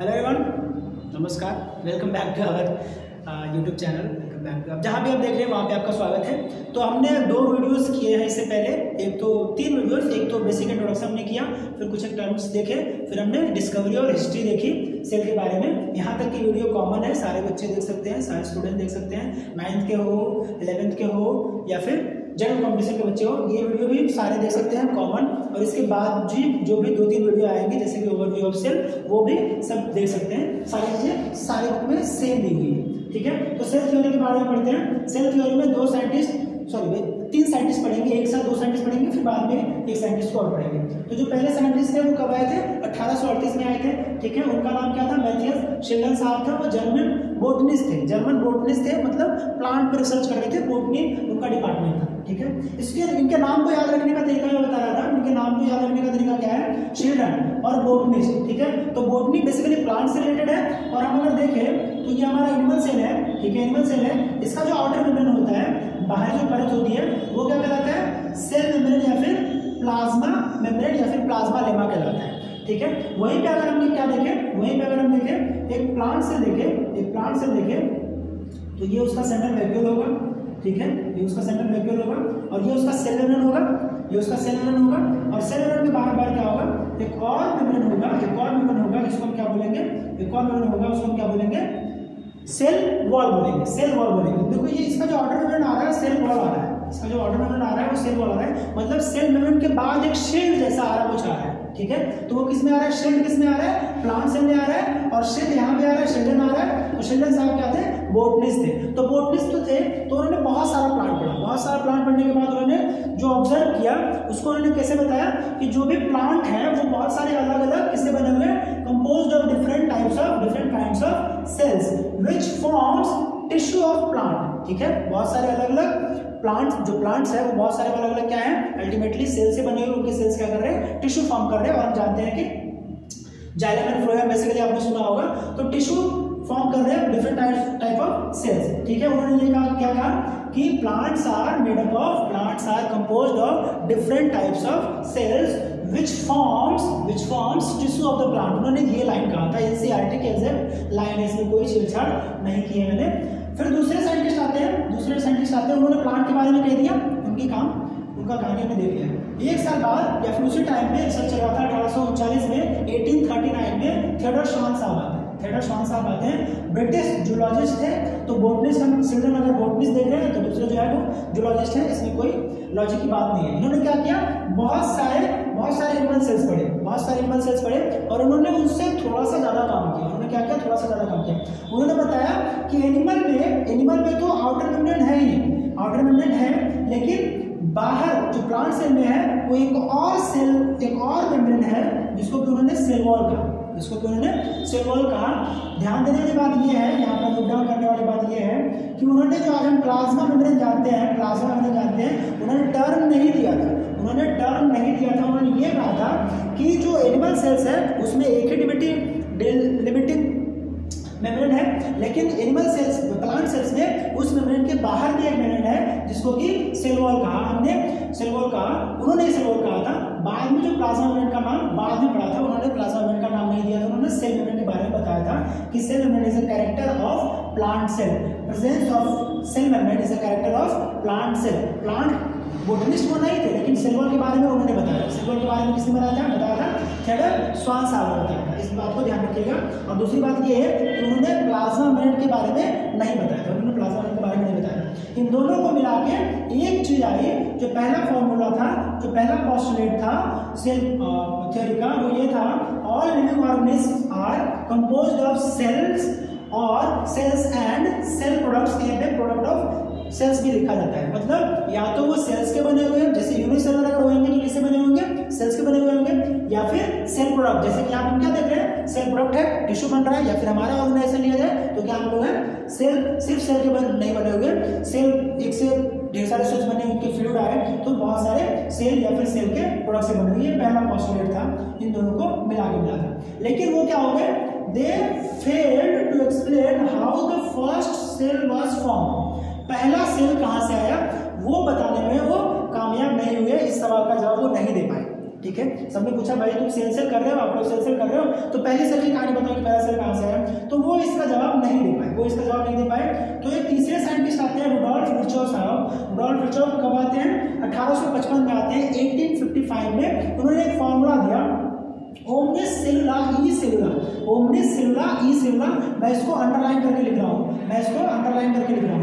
Hello everyone, नमस्कार। Welcome back to our YouTube channel. Welcome back to, जहाँ भी आप देख रहे हैं वहाँ पे आपका स्वागत है। तो हमने 2 वीडियोस किए हैं इससे पहले, एक तो 3 वीडियोस, एक तो बेसिक इंट्रोडक्शन हमने किया, फिर कुछ एक टर्म्स देखे, फिर हमने डिस्कवरी और हिस्ट्री देखी सेल के बारे में। यहाँ तक की वीडियो कॉमन है, सारे बच्चे देख सकते हैं, सारे स्टूडेंट देख सकते हैं, 9th के हो, 11th के हो या फिर जनरल कॉम्पिटिशन के बच्चे हो, ये वीडियो भी सारे देख सकते हैं कॉमन। और इसके बाद जो भी 2-3 वीडियो आएंगे जैसे कि ओवरव्यू ऑफ सेल, वो भी सब देख सकते हैं। सारी चीजें सारे बुक में सेम दी हुई है, ठीक है। तो सेल थ्योरी के बारे में पढ़ते हैं। सेल थ्योरी में 3 साइंटिस्ट पढ़ेंगे, एक साथ 2 साइंटिस्ट पढ़ेंगे, फिर बाद में एक साइंटिस्ट को और पढ़ेंगे। तो जो पहले साइंटिस्ट थे वो कब आए थे? 1838 में आए थे, ठीक है। उनका नाम क्या था? मैथियस शिल्डन साहब था। वो जर्मन बोटनिस्ट थे, मतलब प्लांट पर रिसर्च कर रहे थे, बोटनी उनका डिपार्टमेंट था, ठीक है। इसके इनके नाम को याद रखने का तरीका मैं बता रहा था। इनके नाम को याद रखने का तरीका क्या है? शिल्डन और बोटनिस्ट, ठीक है। तो बोटनी बेसिकली प्लांट से रिलेटेड है, और हम अगर देखें तो ये हमारा एनिमल सेल है, ठीक है। एनिमल सेल है, इसका जो आउटर मेम्ब्रेन होता है, बाहर जो परत होती है, वो क्या कहलाता है? सेल मेम्ब्रेन या फिर प्लाज्मा मेम्ब्रेन या फिर प्लाज्मा लेमा कहलाता है, ठीक है। वहीं पे अगर हम क्या देखें, एक प्लांट सेल देखें तो ये उसका सेंट्रल वैक्यूल होगा, ठीक है। ये उसका सेंट्रल वैक्यूल होगा और ये उसका सेल मेम्ब्रेन होगा, और सेल मेम्ब्रेन के बाहर क्या होगा? एक और मेम्ब्रेन होगा, जिसको हम क्या बोलेंगे? सेल वॉल बोलेंगे। देखो ये इसका जो ऑर्डर मेम्ब्रेन आ रहा है, सेल वॉल आ रहा है। वो सेल वॉल आ रहा है, मतलब सेल मेम्ब्रेन के बाद एक शील्ड जैसा आ रहा है, कुछ आ रहा है, ठीक है। तो वो किस में आ रहा है? शील्ड किस में आ रहा है? प्लांट सेल में आ रहा है, और शील्ड यहाँ पे आ रहा है, शिल्डन आ रहा है। तो शिल्डन साहब क्या थे? बोटनिस्ट थे। तो बोटनिस्ट तो थे, तो उन्होंने बहुत सारा प्लांट पढ़ने के बाद उन्होंने जो ऑब्जर्व किया उसको उन्होंने कैसे बताया कि जो भी प्लांट है वो बहुत सारे अलग अलग किससे बने हुए हैं? Composed of different kinds of cells which forms tissue of plant, ठीक है। बहुत सारे अलग अलग प्लांट्स है, वो बहुत सारे अलग अलग क्या है? अल्टीमेटली सेल से बने हुए, उनके सेल्स क्या कर रहे हैं? टिश्यू फॉर्म कर रहे हैं। और हम जानते हैं कि जाइलम एंड फ्लोएम बेसिकली आपने सुना होगा। तो टिश्यू फॉर्म कर रहे हैं डिफरेंट टाइप ऑफ सेल्स, ठीक है। उन्होंने ये क्या कहा कि plants are composed of different types of cells which forms tissue of the plant। उन्होंने ये लाइन कहा था, NCERT के एग्जैक्ट लाइन है, इसमें कोई छेड़छाड़ नहीं की है मैंने। फिर दूसरे साइंटिस्ट आते हैं, उन्होंने प्लांट के बारे में कह दिया, उनका कहानी हमने देख लिया। 1 साल बाद या फिर उसी टाइम पे रिसर्च चल रहा था, 1839 में, 1839 में थियोडोर श्वान साहब आते हैं, ब्रिटिश जूलॉजिस्ट थे। तो बोटनिस्ट, हम चिल्ड्रन अगर बोटनिस्ट देख रहे हैं तो दूसरे जो है वो जूलॉजिस्ट है, इसमें कोई लॉजिक की बात नहीं है। इन्होंने क्या किया? बहुत सारे एनिमल सेल्स पढ़े और उन्होंने उनसे थोड़ा सा ज्यादा काम किया। उन्होंने बताया कि एनिमल में तो आउटर मेम्ब्रेन है, लेकिन बाहर जो प्लांट सेल में है वो एक और मेम्ब्रेन है, जिसको कि उन्होंने सेल वॉल कहा। ध्यान देने वाली बात ये है, यहाँ पर नोट डाउन करने वाली बात ये है कि उन्होंने जो आज हम प्लाज्मा मेम्ब्रेन जानते हैं, उन्होंने टर्म नहीं दिया था। उन्होंने ये कहा था कि जो एनिमल सेल्स है उसमें एक ही लिमिटिंग मेम्ब्रेन है, लेकिन प्लांट सेल्स में उस मेम्ब्रेन के बाहर भी एक मेम्ब्रेन है, जिसको कि सेल वॉल कहा। उन्होंने सेल वॉल कहा था। बाद में जो प्लाज्मा मेम्ब्रेन का नाम बाद में पढ़ा था, उन्होंने प्लाज्मा मेम्ब्रेन का नाम नहीं दिया था, उन्होंने सेल मेम्ब्रेन के बारे में बताया था कि cell membrane is a character of plant cell. Presence of cell membrane is a character of plant cell. Plant botanist वो नहीं थे, लेकिन सेल वॉल के बारे में उन्होंने बताया। सेल वॉल के बारे में किसने बताया था? थियोडोर श्वान साहब ने बताया था। इस बात को ध्यान रखिएगा। और दूसरी बात ये है कि उन्होंने प्लाज्मा मेम्ब्रेन के बारे में नहीं बताया था, इन दोनों को मिला के एक चीज आई, जो पहला फॉर्मूला था, जो पहला पोस्टुलेट था सेल थ्योरी का, वो ये था, all living organisms are composed of cells and cell products. Product of cells भी लिखा जाता है, मतलब या तो वो सेल्स के बने हुए हैं, जैसे यूनिसेलुलर अगर होंगे तो किससे बने होंगे? सेल्स के बने हुए होंगे, या फिर सेल प्रोडक्ट, जैसे कि आप क्या देख रहे हैं? सेल प्रोडक्ट है, टिश्यू बन रहा है, या फिर हमारा ऑर्गेनाइजेशन लिया जाए तो क्या हम लोग हैं? सिर्फ सेल के नहीं बने हुए, सेल एक से ढेर सारे सेल्स बने, उनके फ्लूइड आए, तो बहुत सारे सेल या फिर सेल के प्रोडक्ट से बने हुए। ये पहला पोस्टुलेट था, इन दोनों को मिला था। लेकिन वो क्या हो गए? They failed to explain how the first cell was formed। पहला सेल कहां से आया वो बताने में वो कामयाब नहीं हुए, इस सवाल का जवाब वो नहीं दे पाए। ठीक है। सबने पूछा भाई तुम सेल कर रहे हो, आप लोग सेल कर रहे हो, तो पहली सेल की कहानी बताओ कि पहला सेल कहाँ से है, तो वो इसका जवाब नहीं दे पाए, तो एक तीसरे साइंटिस्ट आते हैं रुडोल्फ विर्चोव साहब। रुडोल्फ विर्चोव कब आते हैं? 1855 में आते हैं। 1855 में उन्होंने एक फॉर्मूला दिया, ओमनिस सेलुला ई सेलुला, ओमनिस सेलुला ई सेलुला। मैं इसको अंडरलाइन करके लिख रहा हूँ,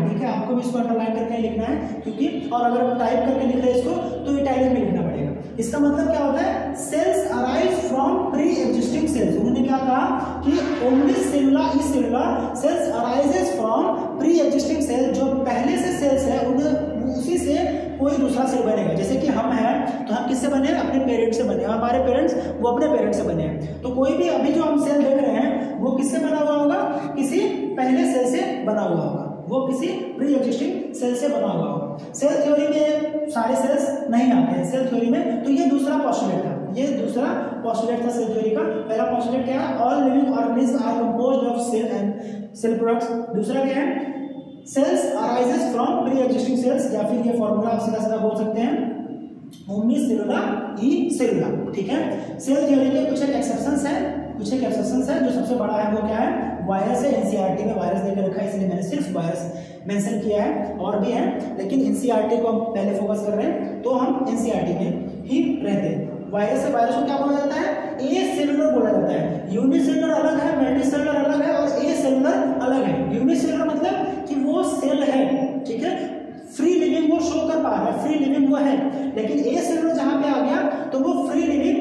ठीक है। आपको भी इसको अंडरलाइन करके लिखना है, क्योंकि और अगर टाइप करके लिख रहे हैं इसको तो इटैलिक में लिखना पड़ेगा। इसका मतलब क्या होता है? Cells arise from pre existing cells. उन्होंने क्या कहा कि ओमनिस सेलुला ई सेलुला cells arises from pre existing cells, जो पहले से सेल्स है उन्हें उसी से कोई दूसरा सेल बनेगा। जैसे कि हम हैं तो हम किससे बने? अपने पेरेंट्स से बने, हमारे पेरेंट्स वो अपने पेरेंट्स से बने हैं। तो कोई भी अभी जो हम सेल देख रहे हैं वो किससे बना हुआ होगा? किसी पहले सेल से बना हुआ होगा, वो किसी प्री एग्जिस्टिंग सेल से बना हुआ होगा। सेल थ्योरी में सारे सेल्स नहीं आते हैं सेल थ्योरी में, तो ये दूसरा पोस्टुलेट था, सेल थ्योरी का। पहला पोस्टुलेट क्या है? All living organism are composed of cell and cell products. दूसरा क्या है? Cells arises from pre existing cells, या फिर ये फॉर्मूला आप सीधा बोल सकते हैं ओमनिस सेलुला ई सेलुला, ठीक है। सेल थ्योरी के कुछ एक एक्सेप्शंस है, जो सबसे बड़ा है वो क्या है? वायरस है। एनसीईआरटी में वायरस देकर रखा है, इसलिए मैंने सिर्फ वायरस मेंशन किया है, और भी है लेकिन एनसीईआरटी को हम पहले फोकस कर रहे हैं, तो हम एनसीईआरटी में ही रहते हैं। वायरस को क्या बोला जाता है? ए सेलुलर बोला जाता है। यूनिसेलुलर अलग है, मल्टीसेलुलर अलग है, और ए सेलुलर अलग है। यूनिसेलुलर मतलब कि वो सेल है, ठीक है, फ्री लिविंग वो शो कर पा रहा है, फ्री लिविंग वो है। लेकिन ए सेलुलर जहां पे आ गया तो वो फ्री लिविंग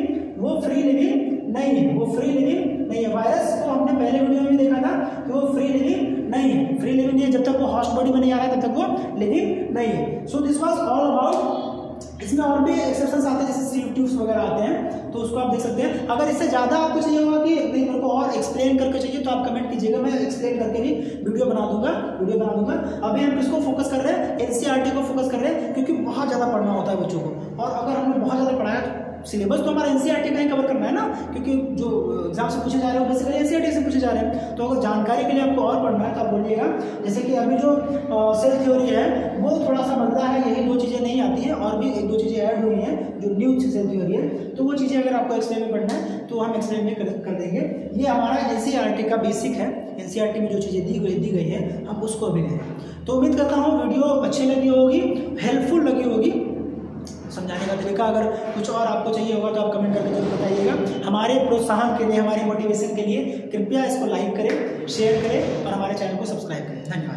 नहीं है। वायरस को हमने पहले वीडियो में देखा था कि वो फ्री लिविंग नहीं है, जब तक वो हॉस्ट बॉडी में नहीं आ रहा है तब तक वो लिविंग नहीं है। So this was all about. इसमें और भी एक्सेप्शंस आते हैं, जैसे सीव ट्यूब्स वगैरह आते हैं, तो उसको आप देख सकते हैं। अगर इससे ज़्यादा आपको चाहिए होगा कि नहीं मेरे को और एक्सप्लेन करके चाहिए, तो आप कमेंट कीजिएगा, मैं एक्सप्लेन करके भी वीडियो बना दूंगा। अभी हम इसको फोकस कर रहे हैं, एनसीईआरटी को फोकस कर रहे हैं, क्योंकि बहुत ज़्यादा पढ़ना होता है बच्चों को, और अगर हमने बहुत ज़्यादा पढ़ाया तो सिलेबस तो हमारा एनसीईआरटी का ही कवर करना है ना, क्योंकि जो एग्जाम से पूछे जा रहे हैं बेसिकली एनसीईआरटी से पूछे जा रहे हैं। तो अगर जानकारी के लिए आपको और पढ़ना है तो आप बोलिएगा। जैसे कि अभी जो सेल थ्योरी है वो थोड़ा सा बदला है, यही 2 चीज़ें नहीं आती हैं, और भी 1-2 चीज़ें ऐड हुई हैं जो न्यू सेल थ्योरी है, तो वो चीज़ें अगर आपको एक्सप्लेन में पढ़ना है तो हम एक्सप्लेन में कर देंगे। ये हमारा एनसीईआरटी का बेसिक है, एनसीईआरटी में जो चीज़ें दी गई है हम उसको अभी ले रहे हैं। तो उम्मीद करता हूँ वीडियो अच्छी लगी होगी, हेल्पफुल लगी होगी समझाने का तरीका। अगर कुछ और आपको चाहिए होगा तो आप कमेंट करके जरूर बताइएगा। हमारे प्रोत्साहन के लिए, हमारे मोटिवेशन के लिए कृपया इसको लाइक करें, शेयर करें और हमारे चैनल को सब्सक्राइब करें। धन्यवाद।